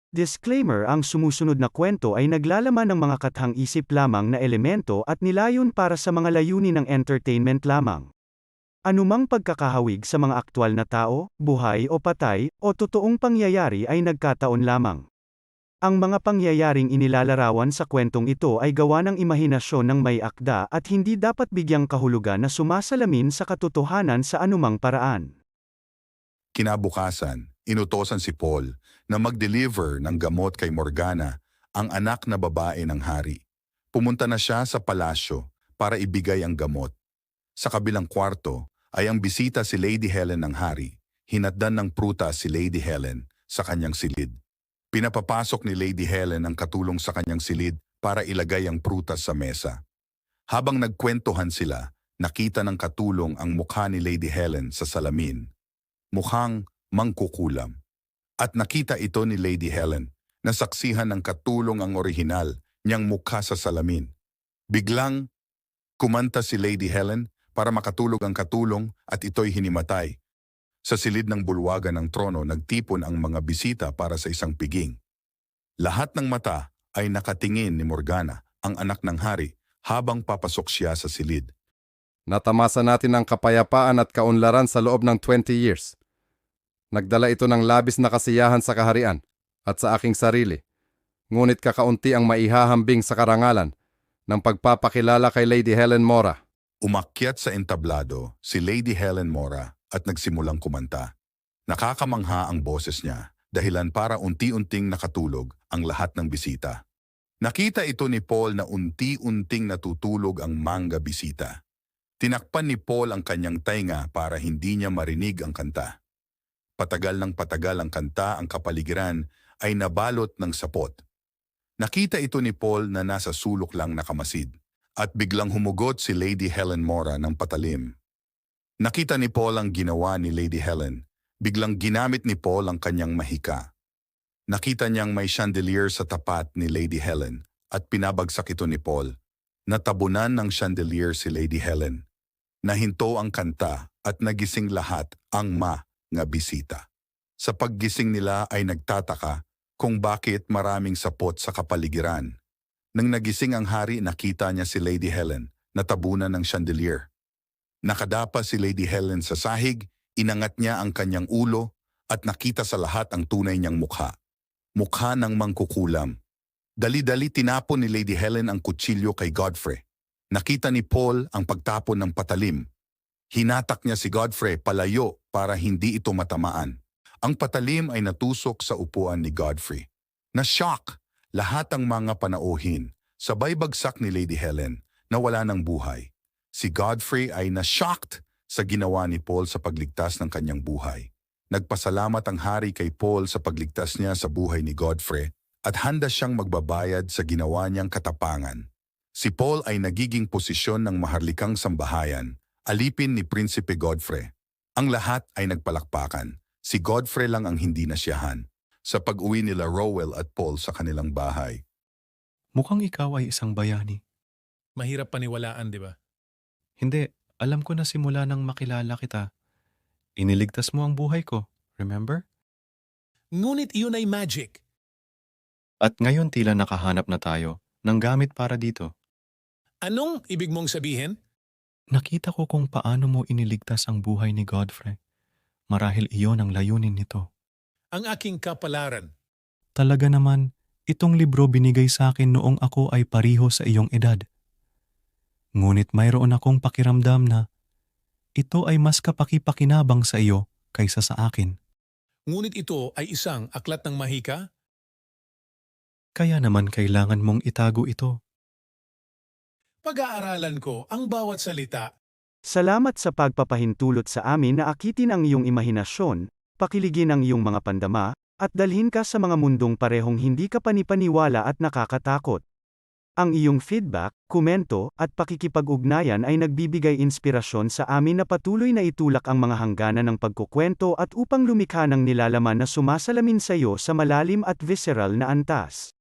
Disclaimer: ang sumusunod na kwento ay naglalaman ng mga kathang-isip lamang na elemento at nilayon para sa mga layunin ng entertainment lamang. Anumang pagkakahawig sa mga aktwal na tao, buhay o patay, o totoong pangyayari ay nagkataon lamang. Ang mga pangyayaring inilalarawan sa kwentong ito ay gawa ng imahinasyon ng may akda at hindi dapat bigyang kahulugan na sumasalamin sa katotohanan sa anumang paraan. Kinabukasan, inutosan si Paul na mag-deliver ng gamot kay Morgana, ang anak na babae ng hari. Pumunta na siya sa palasyo para ibigay ang gamot. Sa kabilang kwarto ay ang bisita si Lady Helen ng hari. Hinatdan ng prutas si Lady Helen sa kanyang silid. Pinapapasok ni Lady Helen ang katulong sa kanyang silid para ilagay ang prutas sa mesa. Habang nagkwentuhan sila, nakita ng katulong ang mukha ni Lady Helen sa salamin. Mukhang mangkukulam. At nakita ito ni Lady Helen na saksihan ng katulong ang orihinal niyang mukha sa salamin. Biglang kumanta si Lady Helen para makatulog ang katulong at ito'y hinimatay. Sa silid ng bulwagan ng trono nagtipon ang mga bisita para sa isang piging. Lahat ng mata ay nakatingin ni Morgana, ang anak ng hari, habang papasok siya sa silid. Natamasa natin ang kapayapaan at kaunlaran sa loob ng 20 years. Nagdala ito ng labis na kasiyahan sa kaharian at sa aking sarili. Ngunit kakaunti ang maihahambing sa karangalan ng pagpapakilala kay Lady Helen Mora. Umakyat sa entablado si Lady Helen Mora at nagsimulang kumanta. Nakakamangha ang boses niya, dahilan para unti-unting nakatulog ang lahat ng bisita. Nakita ito ni Paul na unti-unting natutulog ang mga bisita. Tinakpan ni Paul ang kanyang tainga para hindi niya marinig ang kanta. Patagal ng patagal ang kanta, ang kapaligiran ay nabalot ng sapot. Nakita ito ni Paul na nasa sulok lang nakamasid, at biglang humugot si Lady Helen Mora ng patalim. Nakita ni Paul ang ginawa ni Lady Helen. Biglang ginamit ni Paul ang kanyang mahika. Nakita niyang may chandelier sa tapat ni Lady Helen at pinabagsak ito ni Paul. Natabunan ng chandelier si Lady Helen. Nahinto ang kanta at nagising lahat ang nga bisita. Sa paggising nila ay nagtataka kung bakit maraming sapot sa kapaligiran. Nang nagising ang hari, nakita niya si Lady Helen natabunan ng chandelier. Nakadapa si Lady Helen sa sahig, inangat niya ang kanyang ulo at nakita sa lahat ang tunay niyang mukha. Mukha ng mangkukulam. Dali-dali tinapon ni Lady Helen ang kutsilyo kay Godfrey. Nakita ni Paul ang pagtapon ng patalim. Hinatak niya si Godfrey palayo para hindi ito matamaan. Ang patalim ay natusok sa upuan ni Godfrey. Na-shock lahat ang mga panauhin. Sabay bagsak ni Lady Helen na wala ng buhay. Si Godfrey ay na-shocked sa ginawa ni Paul sa pagligtas ng kanyang buhay. Nagpasalamat ang hari kay Paul sa pagligtas niya sa buhay ni Godfrey at handa siyang magbabayad sa ginawa niyang katapangan. Si Paul ay nagiging posisyon ng maharlikang sambahayan, alipin ni Prinsipe Godfrey. Ang lahat ay nagpalakpakan. Si Godfrey lang ang hindi nasiyahan sa pag-uwi nila Rowell at Paul sa kanilang bahay. Mukhang ikaw ay isang bayani. Mahirap paniwalaan, di ba? Hindi, alam ko na simula nang makilala kita. Iniligtas mo ang buhay ko, remember? Ngunit iyon ay magic. At ngayon tila nakahanap na tayo ng gamit para dito. Anong ibig mong sabihin? Nakita ko kung paano mo iniligtas ang buhay ni Godfrey. Marahil iyon ang layunin nito. Ang aking kapalaran. Talaga naman, itong libro binigay sa akin noong ako ay pariho sa iyong edad. Ngunit mayroon akong pakiramdam na ito ay mas kapaki-pakinabang sa iyo kaysa sa akin. Ngunit ito ay isang aklat ng mahika? Kaya naman kailangan mong itago ito. Pag-aaralan ko ang bawat salita. Salamat sa pagpapahintulot sa amin na akitin ang iyong imahinasyon, pakiligin ang iyong mga pandama, at dalhin ka sa mga mundong parehong hindi ka panipaniwala at nakakatakot. Ang iyong feedback, komento, at pakikipag-ugnayan ay nagbibigay inspirasyon sa amin na patuloy na itulak ang mga hangganan ng pagkukwento at upang lumikha ng nilalaman na sumasalamin sa iyo sa malalim at visceral na antas.